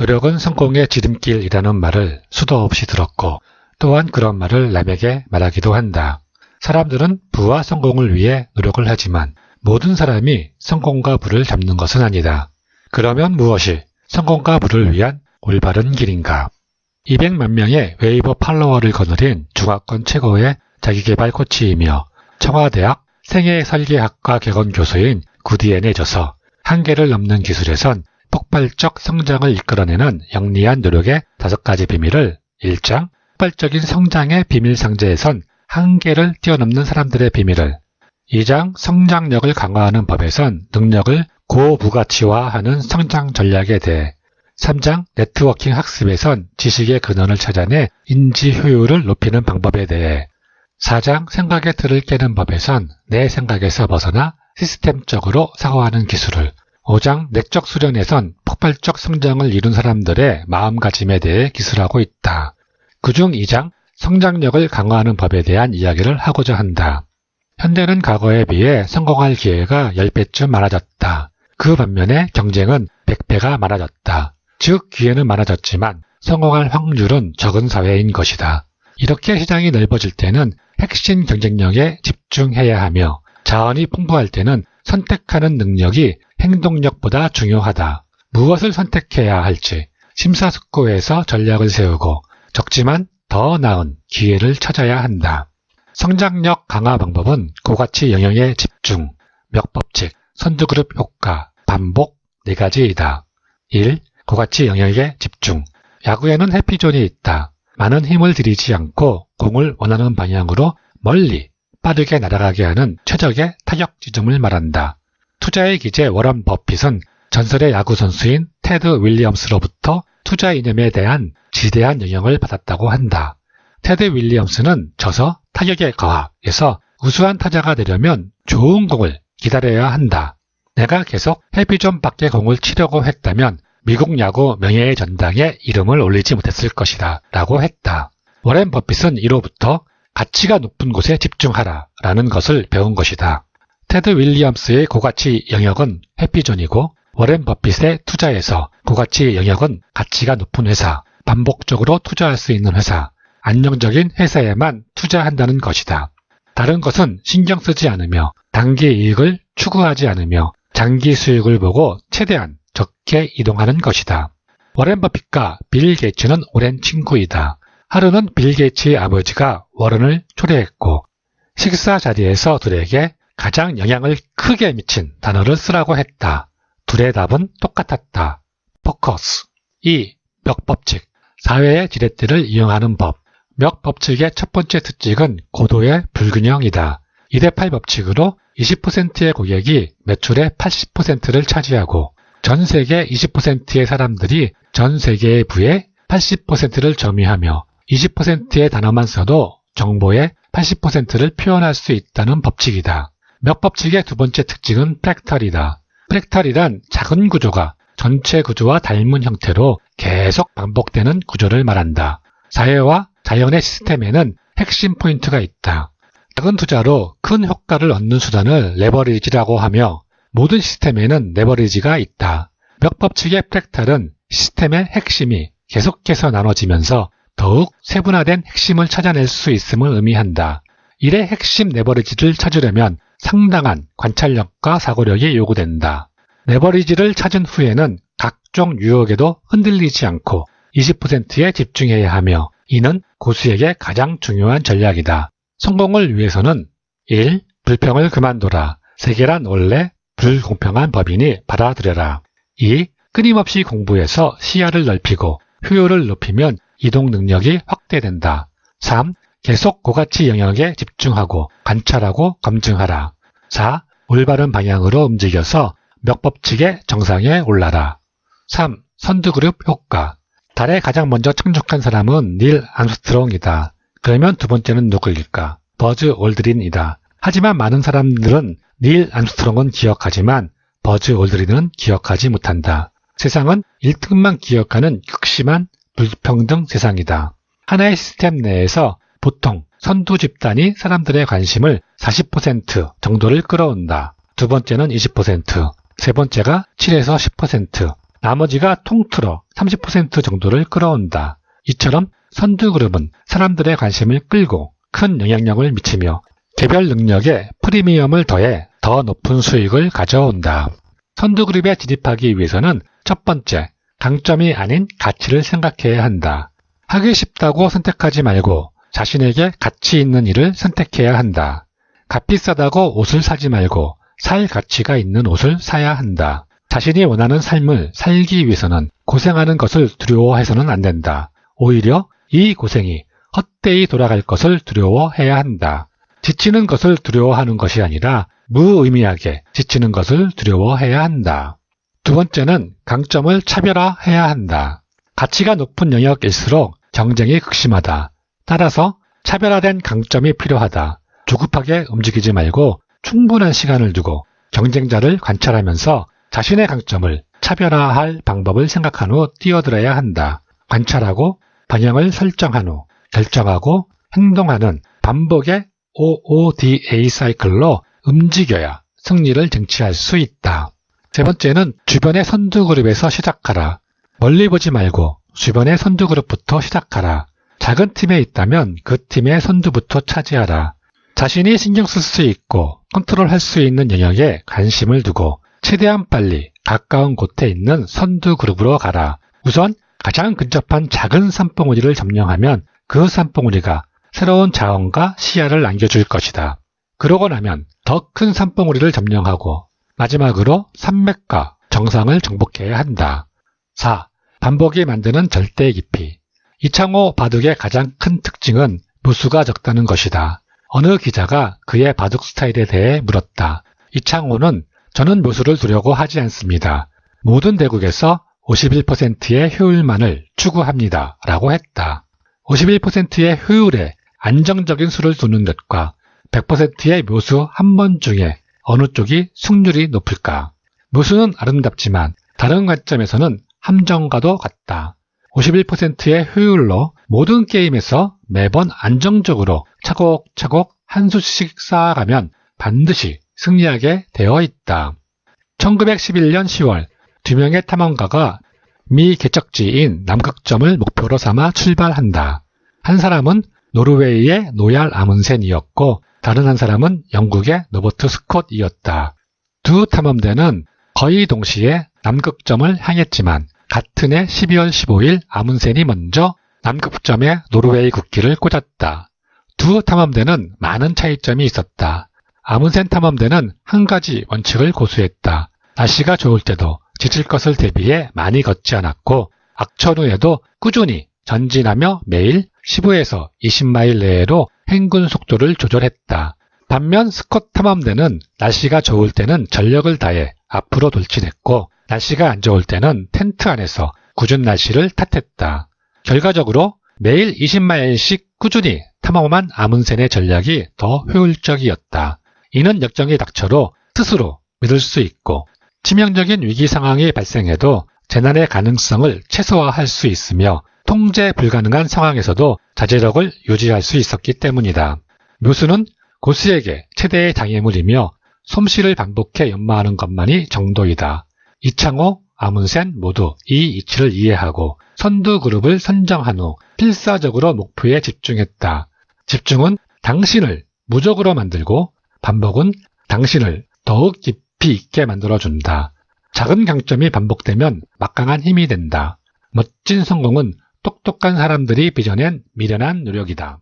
노력은 성공의 지름길이라는 말을 수도 없이 들었고 또한 그런 말을 남에게 말하기도 한다. 사람들은 부와 성공을 위해 노력을 하지만 모든 사람이 성공과 부를 잡는 것은 아니다. 그러면 무엇이 성공과 부를 위한 올바른 길인가? 200만 명의 웨이보 팔로워를 거느린 중화권 최고의 자기개발 코치이며 청와대학 생애설계학과 객원 교수인 구디엔에 져서 한계를 넘는 기술에선 폭발적 성장을 이끌어내는 영리한 노력의 5가지 비밀을 1장 폭발적인 성장의 비밀 상자에선 한계를 뛰어넘는 사람들의 비밀을 2장 성장력을 강화하는 법에선 능력을 고부가치화하는 성장 전략에 대해 3장 네트워킹 학습에선 지식의 근원을 찾아내 인지 효율을 높이는 방법에 대해 4장 생각의 틀을 깨는 법에선 내 생각에서 벗어나 시스템적으로 사고하는 기술을 5장 내적 수련에선 폭발적 성장을 이룬 사람들의 마음가짐에 대해 기술하고 있다. 그중 2장 성장력을 강화하는 법에 대한 이야기를 하고자 한다. 현대는 과거에 비해 성공할 기회가 10배쯤 많아졌다. 그 반면에 경쟁은 100배가 많아졌다. 즉 기회는 많아졌지만 성공할 확률은 적은 사회인 것이다. 이렇게 시장이 넓어질 때는 핵심 경쟁력에 집중해야 하며 자원이 풍부할 때는 선택하는 능력이 행동력보다 중요하다. 무엇을 선택해야 할지 심사숙고해서 전략을 세우고 적지만 더 나은 기회를 찾아야 한다. 성장력 강화 방법은 고가치 영역에 집중, 멱법칙, 선두그룹 효과, 반복 4가지이다. 1. 고가치 영역에 집중. 야구에는 해피존이 있다. 많은 힘을 들이지 않고 공을 원하는 방향으로 멀리 빠르게 날아가게 하는 최적의 타격 지점을 말한다. 투자의 기재 워런 버핏은 전설의 야구 선수인 테드 윌리엄스로부터 투자 이념에 대한 지대한 영향을 받았다고 한다. 테드 윌리엄스는 저서 타격의 과학에서 우수한 타자가 되려면 좋은 공을 기다려야 한다. 내가 계속 해피존 밖에 공을 치려고 했다면 미국 야구 명예의 전당에 이름을 올리지 못했을 것이다 라고 했다. 워렌 버핏은 이로부터 가치가 높은 곳에 집중하라 라는 것을 배운 것이다. 테드 윌리엄스의 고가치 영역은 해피존이고 워렌 버핏의 투자에서 고가치 영역은 가치가 높은 회사, 반복적으로 투자할 수 있는 회사, 안정적인 회사에만 투자한다는 것이다. 다른 것은 신경 쓰지 않으며 단기 이익을 추구하지 않으며 장기 수익을 보고 최대한 적게 이동하는 것이다. 워렌 버핏과 빌 게이츠는 오랜 친구이다. 하루는 빌 게이츠의 아버지가 워런을 초대했고 식사 자리에서 둘에게 가장 영향을 크게 미친 단어를 쓰라고 했다. 둘의 답은 똑같았다. 포커스. 2. 멱법칙. 사회의 지렛대를 이용하는 법. 멱법칙의 첫 번째 특징은 고도의 불균형이다. 2대8 법칙으로 20%의 고객이 매출의 80%를 차지하고 전 세계 20%의 사람들이 전 세계의 부의 80%를 점유하며 20%의 단어만 써도 정보의 80%를 표현할 수 있다는 법칙이다. 멱법칙의 두 번째 특징은 프랙탈이다. 프랙탈이란 작은 구조가 전체 구조와 닮은 형태로 계속 반복되는 구조를 말한다. 사회와 자연의 시스템에는 핵심 포인트가 있다. 작은 투자로 큰 효과를 얻는 수단을 레버리지라고 하며 모든 시스템에는 레버리지가 있다. 멱법칙의 프랙탈은 시스템의 핵심이 계속해서 나눠지면서 더욱 세분화된 핵심을 찾아낼 수 있음을 의미한다. 일의 핵심 레버리지를 찾으려면 상당한 관찰력과 사고력이 요구된다. 레버리지를 찾은 후에는 각종 유혹에도 흔들리지 않고 20%에 집중해야 하며 이는 고수에게 가장 중요한 전략이다. 성공을 위해서는 1. 불평을 그만둬라. 세계란 원래 불공평한 법이니 받아들여라. 2. 끊임없이 공부해서 시야를 넓히고 효율을 높이면 이동 능력이 확대된다. 3. 계속 고가치 영역에 집중하고 관찰하고 검증하라. 4. 올바른 방향으로 움직여서 멱법칙의 정상에 올라라. 3. 선두그룹 효과. 달에 가장 먼저 착륙한 사람은 닐 암스트롱이다. 그러면 두 번째는 누구일까? 버즈 올드린이다. 하지만 많은 사람들은 닐 암스트롱은 기억하지만 버즈 올드린은 기억하지 못한다. 세상은 1등만 기억하는 극심한 불평등 세상이다. 하나의 시스템 내에서 보통 선두 집단이 사람들의 관심을 40% 정도를 끌어온다. 두 번째는 20%, 세 번째가 7에서 10%, 나머지가 통틀어 30% 정도를 끌어온다. 이처럼 선두그룹은 사람들의 관심을 끌고 큰 영향력을 미치며 개별 능력에 프리미엄을 더해 더 높은 수익을 가져온다. 선두그룹에 진입하기 위해서는 첫 번째, 강점이 아닌 가치를 생각해야 한다. 하기 쉽다고 선택하지 말고 자신에게 가치 있는 일을 선택해야 한다. 값비싸다고 옷을 사지 말고 살 가치가 있는 옷을 사야 한다. 자신이 원하는 삶을 살기 위해서는 고생하는 것을 두려워해서는 안 된다. 오히려 이 고생이 헛되이 돌아갈 것을 두려워해야 한다. 지치는 것을 두려워하는 것이 아니라 무의미하게 지치는 것을 두려워해야 한다. 두 번째는 강점을 차별화해야 한다. 가치가 높은 영역일수록 경쟁이 극심하다. 따라서 차별화된 강점이 필요하다. 조급하게 움직이지 말고 충분한 시간을 두고 경쟁자를 관찰하면서 자신의 강점을 차별화할 방법을 생각한 후 뛰어들어야 한다. 관찰하고 방향을 설정한 후 결정하고 행동하는 반복의 OODA 사이클로 움직여야 승리를 쟁취할 수 있다. 세 번째는 주변의 선두그룹에서 시작하라. 멀리 보지 말고 주변의 선두그룹부터 시작하라. 작은 팀에 있다면 그 팀의 선두부터 차지하라. 자신이 신경 쓸 수 있고 컨트롤할 수 있는 영역에 관심을 두고 최대한 빨리 가까운 곳에 있는 선두그룹으로 가라. 우선 가장 근접한 작은 산봉우리를 점령하면 그 산봉우리가 새로운 자원과 시야를 남겨줄 것이다. 그러고 나면 더 큰 산봉우리를 점령하고 마지막으로 산맥과 정상을 정복해야 한다. 4. 반복이 만드는 절대 깊이. 이창호 바둑의 가장 큰 특징은 묘수가 적다는 것이다. 어느 기자가 그의 바둑 스타일에 대해 물었다. 이창호는 저는 묘수를 두려고 하지 않습니다. 모든 대국에서 51%의 효율만을 추구합니다. 라고 했다. 51%의 효율에 안정적인 수를 두는 것과 100%의 묘수 한 번 중에 어느 쪽이 승률이 높을까? 묘수는 아름답지만 다른 관점에서는 함정과도 같다. 51%의 효율로 모든 게임에서 매번 안정적으로 차곡차곡 한 수씩 쌓아가면 반드시 승리하게 되어 있다. 1911년 10월 두 명의 탐험가가 미 개척지인 남극점을 목표로 삼아 출발한다. 한 사람은 노르웨이의 노얄 아문센이었고 다른 한 사람은 영국의 노버트 스콧이었다. 두 탐험대는 거의 동시에 남극점을 향했지만 같은 해 12월 15일 아문센이 먼저 남극점에 노르웨이 국기를 꽂았다. 두 탐험대는 많은 차이점이 있었다. 아문센 탐험대는 한 가지 원칙을 고수했다. 날씨가 좋을 때도 지칠 것을 대비해 많이 걷지 않았고 악천 후에도 꾸준히 전진하며 매일 15에서 20마일 내외로 행군 속도를 조절했다. 반면 스콧 탐험대는 날씨가 좋을 때는 전력을 다해 앞으로 돌진했고 날씨가 안 좋을 때는 텐트 안에서 궂은 날씨를 탓했다. 결과적으로 매일 20마일씩 꾸준히 탐험한 아문센의 전략이 더 효율적이었다. 이는 역정이 닥쳐도 스스로 믿을 수 있고 치명적인 위기 상황이 발생해도 재난의 가능성을 최소화할 수 있으며 통제 불가능한 상황에서도 자제력을 유지할 수 있었기 때문이다. 묘수는 고수에게 최대의 장애물이며 솜씨를 반복해 연마하는 것만이 정도이다. 이창호, 아문센 모두 이 이치를 이해하고 선두 그룹을 선정한 후 필사적으로 목표에 집중했다. 집중은 당신을 무적으로 만들고 반복은 당신을 더욱 깊이 있게 만들어준다. 작은 강점이 반복되면 막강한 힘이 된다. 멋진 성공은 똑똑한 사람들이 빚어낸 미련한 노력이다.